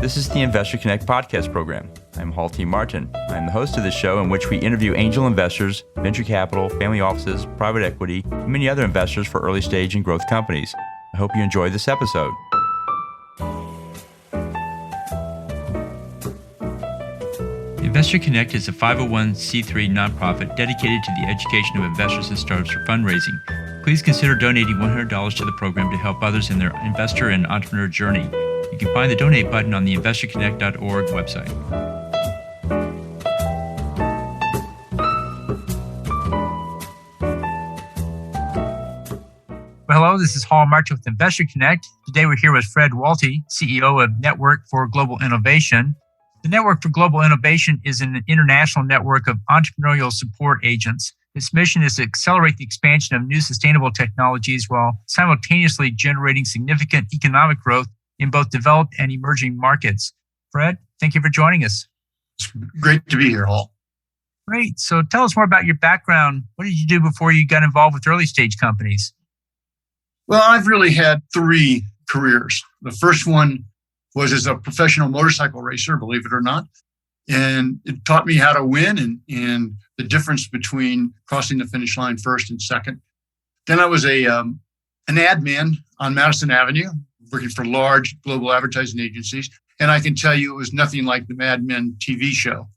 This is the Investor Connect podcast program. I'm Walti Martin. I'm the host of this show in which we interview angel investors, venture capital, family offices, private equity, and many other investors for early stage and growth companies. I hope you enjoy this episode. Investor Connect is a 501c3 nonprofit dedicated to the education of investors and startups for fundraising. Please consider donating $100 to the program to help others in their investor and entrepreneur journey. You can find the donate button on the investorconnect.org website. Well, hello, this is Hall Martin with Investor Connect. Today we're here with Fred Walti, CEO of Network for Global Innovation. The Network for Global Innovation is an international network of entrepreneurial support agents. Its mission is to accelerate the expansion of new sustainable technologies while simultaneously generating significant economic growth in both developed and emerging markets. Fred, thank you for joining us. It's great to be here, Hall. Great. So tell us more about your background. What did you do before you got involved with early stage companies? Well, I've really had three careers. The first one was as a professional motorcycle racer, believe it or not. And it taught me how to win and the difference between crossing the finish line first and second. Then I was an ad man on Madison Avenue, working for large global advertising agencies. And I can tell you it was nothing like the Mad Men TV show.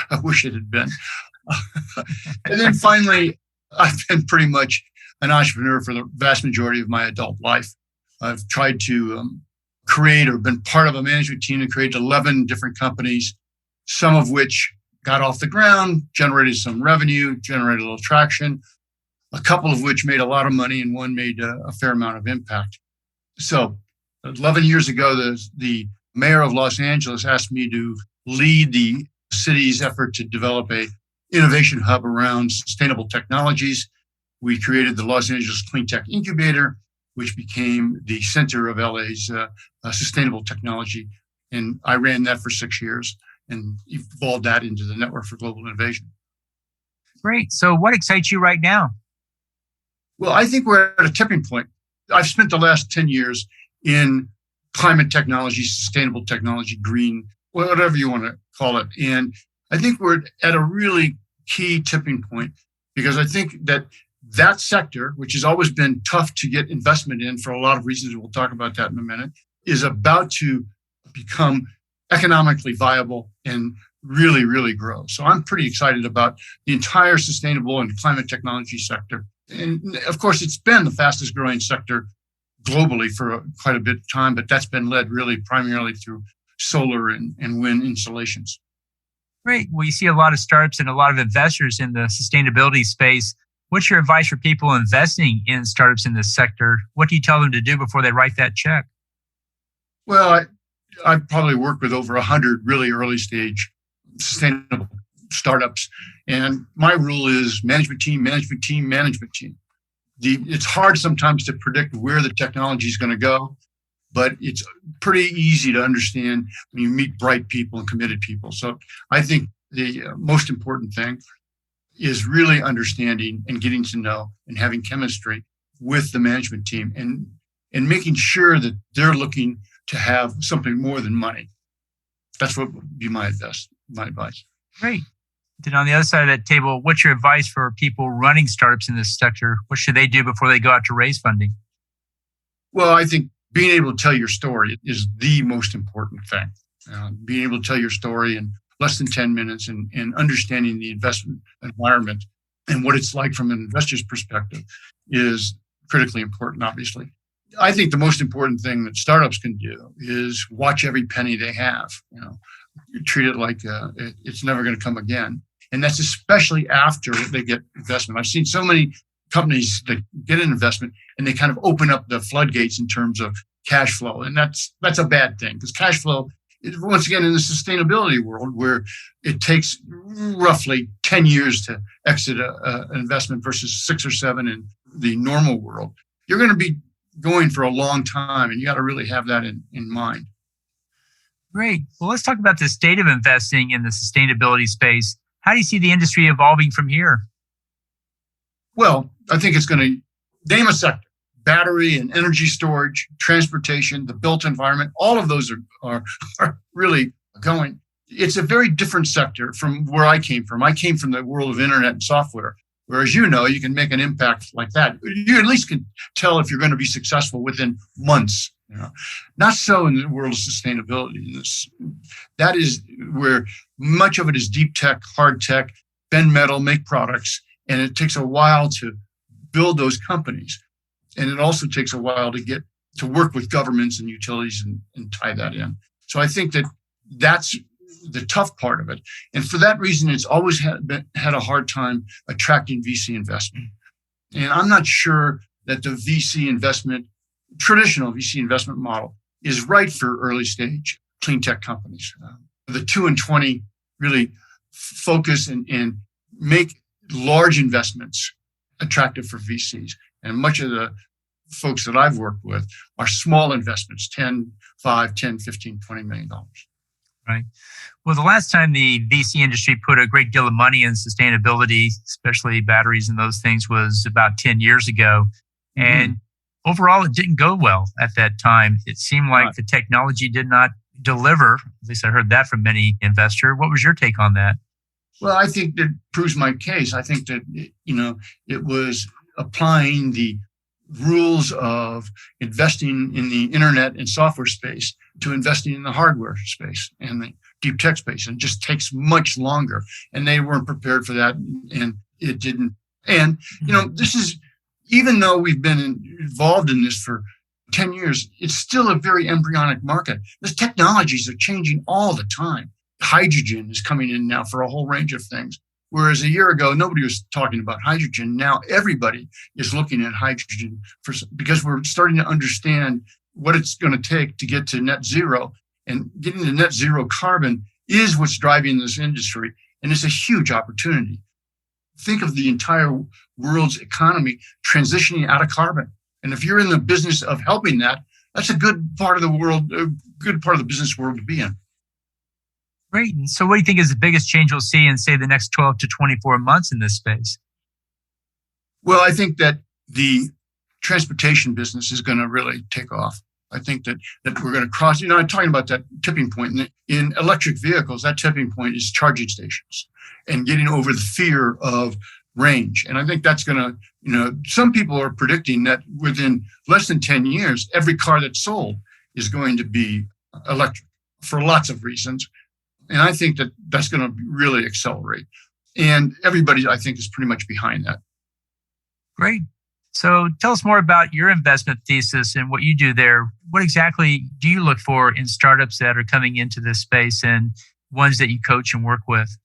I wish it had been. And then finally, I've been pretty much an entrepreneur for the vast majority of my adult life. I've tried to create or been part of a management team that created 11 different companies, some of which got off the ground, generated some revenue, generated a little traction, a couple of which made a lot of money, and one made a fair amount of impact. So 11 years ago, the mayor of Los Angeles asked me to lead the city's effort to develop a innovation hub around sustainable technologies. We created the Los Angeles Cleantech Incubator, which became the center of LA's sustainable technology. And I ran that for 6 years and evolved that into the Network for Global Innovation. Great. So what excites you right now? Well, I think we're at a tipping point. I've spent the last 10 years in climate technology, sustainable technology, green, whatever you want to call it. And I think we're at a really key tipping point because I think that sector, which has always been tough to get investment in for a lot of reasons, and we'll talk about that in a minute, is about to become economically viable and really, really grow. So I'm pretty excited about the entire sustainable and climate technology sector. And of course, it's been the fastest growing sector globally for quite a bit of time, but that's been led really primarily through solar and wind installations. Great. Well, you see a lot of startups and a lot of investors in the sustainability space. What's your advice for people investing in startups in this sector? What do you tell them to do before they write that check? Well, I've probably worked with over 100 really early stage sustainable startups. And my rule is management team, management team, management team. It's hard sometimes to predict where the technology is going to go, but it's pretty easy to understand when you meet bright people and committed people. So I think the most important thing is really understanding and getting to know and having chemistry with the management team and making sure that they're looking to have something more than money. That's what would be my advice. Great. Then on the other side of that table, what's your advice for people running startups in this sector? What should they do before they go out to raise funding? Well, I think being able to tell your story is the most important thing. Being able to tell your story in less than 10 minutes and understanding the investment environment and what it's like from an investor's perspective is critically important, obviously. I think the most important thing that startups can do is watch every penny they have. Treat it like it's never going to come again. And that's especially after they get investment. I've seen so many companies that get an investment and they kind of open up the floodgates in terms of cash flow. And that's a bad thing because cash flow, once again, in the sustainability world where it takes roughly 10 years to exit an investment versus 6 or 7 in the normal world, you're going to be going for a long time, and you got to really have that in mind. Great. Well, let's talk about the state of investing in the sustainability space. How do you see the industry evolving from here? Well, I think it's going to name a sector. battery and energy storage, transportation, the built environment, all of those are really going. It's a very different sector from where I came from. I came from the world of internet and software, where, as you know, you can make an impact like that. You at least can tell if you're going to be successful within months. Not so in the world of sustainability. That is where much of it is deep tech, hard tech, bend metal, make products, and it takes a while to build those companies. And it also takes a while to get to work with governments and utilities and tie that in. So I think that's the tough part of it. And for that reason, it's always had a hard time attracting VC investment. And I'm not sure that the traditional VC investment model is right for early stage clean tech companies. The 2 and 20 really focus and make large investments attractive for VCs. And much of the folks that I've worked with are small investments, 10, 5, 10, 15, $20 million. Right. Well, the last time the VC industry put a great deal of money in sustainability, especially batteries and those things, was about 10 years ago. And overall, it didn't go well at that time. It seemed like the technology did not deliver. At least I heard that from many investors. What was your take on that? Well, I think that proves my case. I think that, it was applying the rules of investing in the internet and software space to investing in the hardware space and the deep tech space, and just takes much longer. And they weren't prepared for that, and it didn't. And, this is, even though we've been involved in this for 10 years, it's still a very embryonic market. These technologies are changing all the time. Hydrogen is coming in now for a whole range of things. Whereas a year ago, nobody was talking about hydrogen. Now everybody is looking at hydrogen because we're starting to understand what it's going to take to get to net zero. And getting to net zero carbon is what's driving this industry. And it's a huge opportunity. Think of the entire world's economy transitioning out of carbon. And if you're in the business of helping that, that's a good part of the world, a good part of the business world to be in. Great. And so what do you think is the biggest change we'll see in, say, the next 12 to 24 months in this space? Well, I think that the transportation business is going to really take off. I think that we're going to cross, I'm talking about that tipping point. In electric vehicles, that tipping point is charging stations and getting over the fear of range. And I think that's going to, some people are predicting that within less than 10 years, every car that's sold is going to be electric for lots of reasons. And I think that that's going to really accelerate. And everybody, I think, is pretty much behind that. Great. So tell us more about your investment thesis and what you do there. What exactly do you look for in startups that are coming into this space and ones that you coach and work with?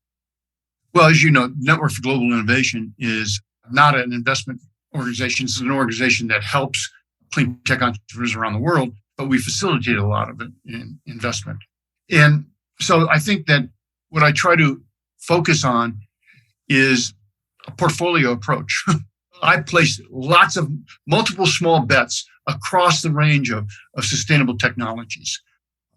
Well, as you know, Network for Global Innovation is not an investment organization. It's an organization that helps clean tech entrepreneurs around the world, but we facilitate a lot of it in investment. And so I think that what I try to focus on is a portfolio approach. I place multiple small bets across the range of sustainable technologies.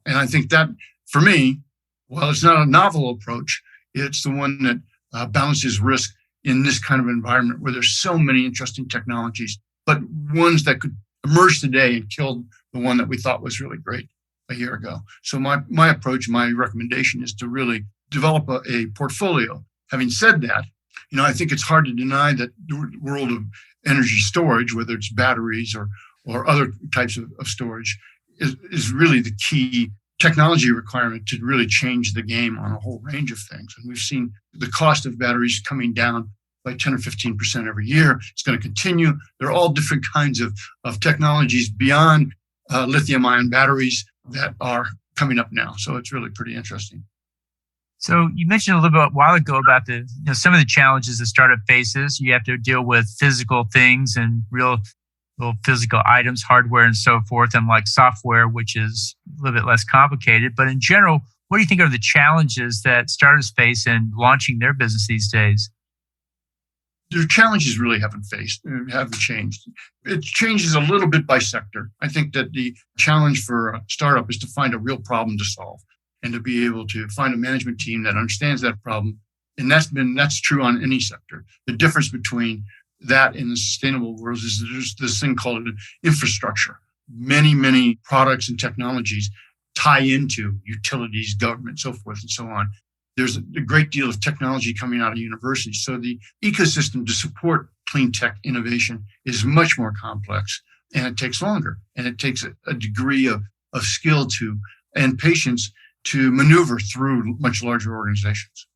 And I think that, for me, while it's not a novel approach, it's the one that balances risk in this kind of environment where there's so many interesting technologies, but ones that could emerge today and kill the one that we thought was really great a year ago. So my approach, my recommendation is to really develop a portfolio. Having said that, I think it's hard to deny that the world of energy storage, whether it's batteries or other types of storage, is really the key technology requirement to really change the game on a whole range of things. And we've seen the cost of batteries coming down by 10 or 15% every year. It's going to continue. There are all different kinds of technologies beyond lithium-ion batteries that are coming up now. So it's really pretty interesting. So you mentioned a little bit a while ago about some of the challenges that startup faces. You have to deal with physical things and real physical items, hardware and so forth, unlike software, which is a little bit less complicated. But in general, what do you think are the challenges that startups face in launching their business these days? Their challenges really haven't changed. It changes a little bit by sector. I think that the challenge for a startup is to find a real problem to solve and to be able to find a management team that understands that problem. And that's true on any sector. The difference between that in the sustainable world is there's this thing called an infrastructure. Many products and technologies tie into utilities, government, so forth and so on. There's a great deal of technology coming out of universities. So the ecosystem to support clean tech innovation is much more complex, and it takes longer, and it takes a degree of skill and patience to maneuver through much larger organizations.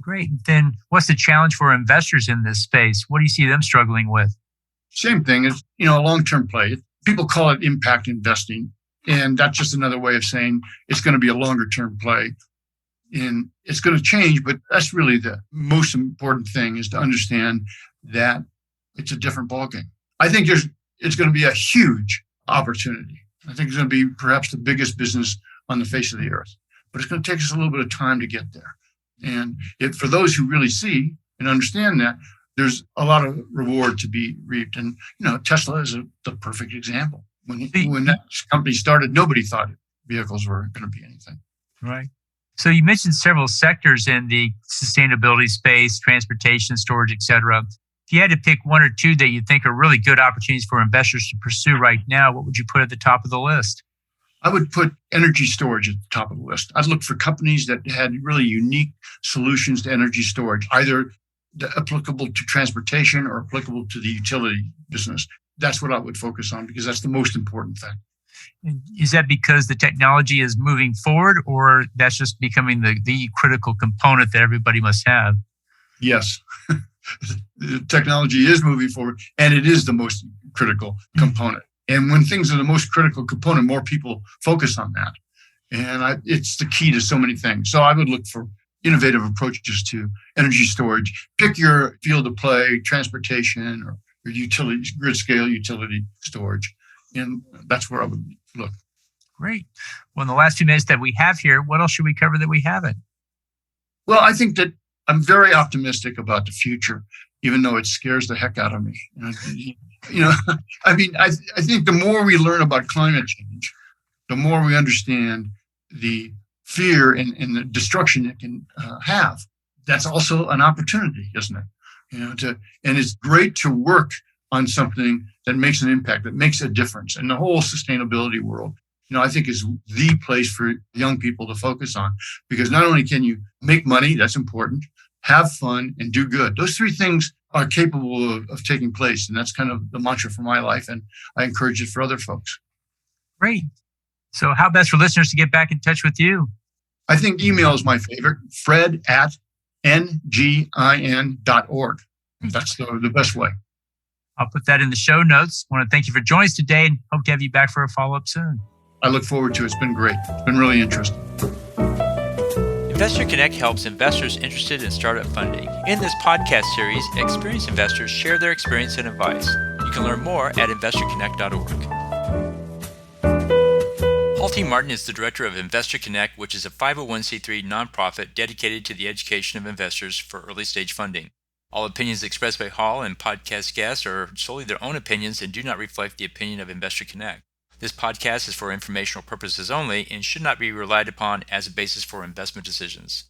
Great. Then what's the challenge for investors in this space? What do you see them struggling with? Same thing as, a long-term play. People call it impact investing, and that's just another way of saying it's going to be a longer-term play. And it's going to change, but that's really the most important thing, is to understand that it's a different ballgame. I think it's going to be a huge opportunity. I think it's going to be perhaps the biggest business on the face of the earth, but it's going to take us a little bit of time to get there. And for those who really see and understand that, there's a lot of reward to be reaped. And, Tesla is the perfect example. When that company started, nobody thought vehicles were going to be anything. Right. So you mentioned several sectors in the sustainability space, transportation, storage, et cetera. If you had to pick one or two that you think are really good opportunities for investors to pursue right now, what would you put at the top of the list? I would put energy storage at the top of the list. I'd look for companies that had really unique solutions to energy storage, either applicable to transportation or applicable to the utility business. That's what I would focus on, because that's the most important thing. Is that because the technology is moving forward, or that's just becoming the critical component that everybody must have? Yes. The technology is moving forward, and it is the most critical component. And when things are the most critical component, more people focus on that. And it's the key to so many things. So I would look for innovative approaches to energy storage. Pick your field of play, transportation, or utility, grid scale utility storage. And that's where I would look. Great. Well, in the last few minutes that we have here, what else should we cover that we haven't? Well, I think that I'm very optimistic about the future, even though it scares the heck out of me. I think the more we learn about climate change, the more we understand the fear and the destruction it can have. That's also an opportunity, isn't it? And it's great to work on something that makes an impact, that makes a difference. And the whole sustainability world, I think is the place for young people to focus on, because not only can you make money, that's important, have fun, and do good. Those three things are capable of taking place. And that's kind of the mantra for my life. And I encourage it for other folks. Great. So how best for listeners to get back in touch with you? I think email is my favorite, fred@ngin.org. That's the best way. I'll put that in the show notes. I want to thank you for joining us today and hope to have you back for a follow-up soon. I look forward to it. It's been great. It's been really interesting. Investor Connect helps investors interested in startup funding. In this podcast series, experienced investors share their experience and advice. You can learn more at investorconnect.org. Walti Martin is the director of Investor Connect, which is a 501c3 nonprofit dedicated to the education of investors for early-stage funding. All opinions expressed by Hall and podcast guests are solely their own opinions and do not reflect the opinion of Investor Connect. This podcast is for informational purposes only and should not be relied upon as a basis for investment decisions.